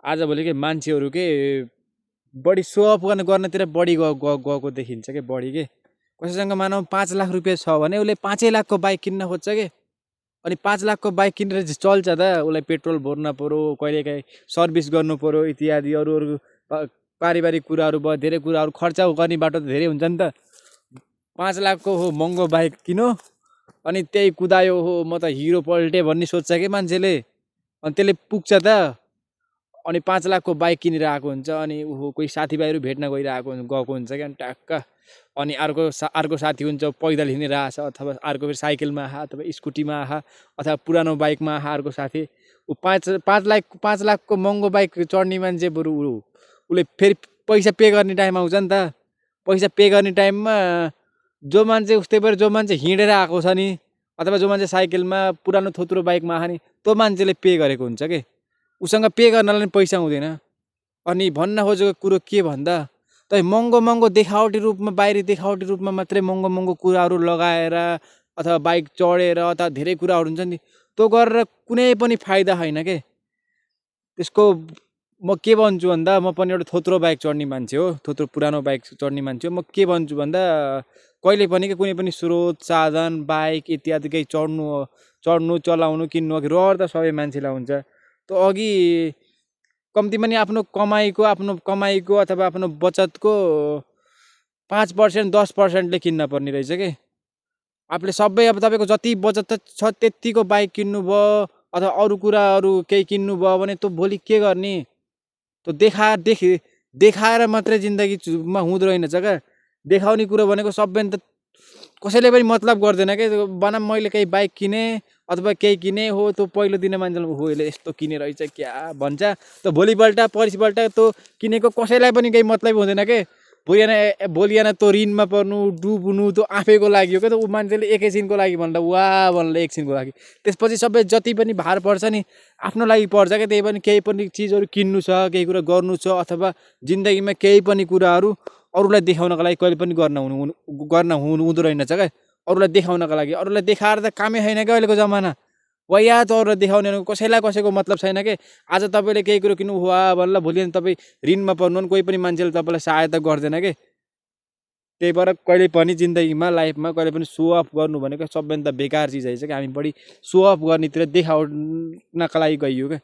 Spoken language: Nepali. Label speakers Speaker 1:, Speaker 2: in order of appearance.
Speaker 1: आजभोलि के मान्छेहरू के बढी सो अफ गर्नतिर बढी गएको देखिन्छ के बढी के कसैसँग मानौ 5 लाख रुपियाँ छ भने उसले 5 लाखको बाइक किन्न खोज्छ के अनि 5 लाखको बाइक किनेर चल्छ त उसलाई पेट्रोल भर्न पर्यो कहिलेकाहीँ सर्भिस गर्नु पर्यो इत्यादि अरू पारिवारिक कुराहरू भयो धेरै कुराहरू खर्च गर्ने बाटो त धेरै हुन्छ नि त 5 लाखको हो महँगो बाइक किनो अनि त्यही कुदायो हो म त हिरो पल्टे भन्ने सोच्छ कि मान्छेले अनि त्यसले पुग्छ त अनि 5 लाखको बाइक किनेर आएको हुन्छ अनि कोही साथीभाइहरू भेट्न गएको हुन्छ क्या ट्याक्क अनि अर्को साथी हुन्छ पैदल हिँडेर आछ अथवा अर्को फेरि साइकलमा आहा अथवा स्कुटीमा आहा अथवा पुरानो बाइकमा आहा अर्को साथी ऊ 5 लाखको महँगो बाइक चढ्ने मान्छे बरु उसले फेरि पैसा पे गर्ने टाइम आउँछ नि त पैसा पे गर्ने टाइममा जो मान्छे उस्तै पऱ्यो जो मान्छे हिँडेर आएको छ नि अथवा जो मान्छे साइकलमा पुरानो थोत्रो बाइकमा आहा नि त्यो मान्छेले पे गरेको हुन्छ के उसँग पे गर्नलाई पनि पैसा हुँदैन अनि भन्न खोजेको कुरो के भन्दा त महँगो देखावटी रूपमा बाहिरी देखावटी रूपमा मात्रै महँगो कुराहरू लगाएर अथवा बाइक चढेर अथवा धेरै कुराहरू हुन्छ नि त्यो गरेर कुनै पनि फाइदा छैन के त्यसको म के भन्छु भन्दा म पनि एउटा थोत्रो बाइक चढ्ने मान्छे हो थोत्रो पुरानो बाइक चढ्ने मान्छे हो म के भन्छु भन्दा कहिले पनि के कुनै पनि स्रोत साधन बाइक इत्यादि केही चढ्नु चलाउनु किन्नु अघि रहर त सबै मान्छेलाई हुन्छ त अघि कम्तीमा नि आफ्नो कमाइको अथवा आफ्नो बचतको 5% 10%ले किन्न पर्ने रहेछ के आफूले सबै अब तपाईँको जति बचत छ त्यतिको बाइक किन्नु भयो अथवा अरू कुराहरू केही किन्नु भयो भने त्यो भोलि के गर्ने त्यो देखाएर मात्रै जिन्दगीमा हुँदो रहेनछ क्या देखाउने कुरो भनेको सबै त कसैले पनि मतलब गर्दैन के बनाम मैले केही बाइक किने अथवा केही किने हो त्यो पहिलो दिन मान्छेले हो यसले यस्तो किने रहेछ क्या भन्छ त भोलिपल्ट पर्सिपल्ट त्यो किनेको कसैलाई पनि केही मतलब हुँदैन के भोलि त्यो ऋणमा पर्नु डुब्नु त्यो आफैको लागि हो क्या त ऊ मान्छेले एकैछिनको लागि भन्दा भन्दा एकछिनको लागि त्यसपछि सबै जति पनि भार पर्छ नि आफ्नो लागि पर्छ क्या त्यही पनि केही पनि चिजहरू किन्नु छ केही कुरा गर्नु छ अथवा जिन्दगीमा केही पनि कुराहरू अरूलाई देखाउनको लागि कहिले पनि गर्न हुँदो रहेनछ क्या अरूलाई देखाउनको लागि अरूलाई देखाएर त कामै छैन क्या अहिलेको जमाना या त अरूलाई देखाउने कसैलाई कसैको मतलब छैन के आज तपाईँले केही कुरो किन्नु भन्ला भोलि तपाईँ ऋणमा पर्नु भने कोही पनि मान्छेले तपाईँलाई सहायता गर्दैन के त्यही भएर कहिले पनि जिन्दगीमा लाइफमा कहिले पनि सो अफ गर्नु भनेको सबैभन्दा बेकार चिज रहेछ क्या हामी बढी सो अफ गर्नेतिर देखाउनका लागि गइयो क्या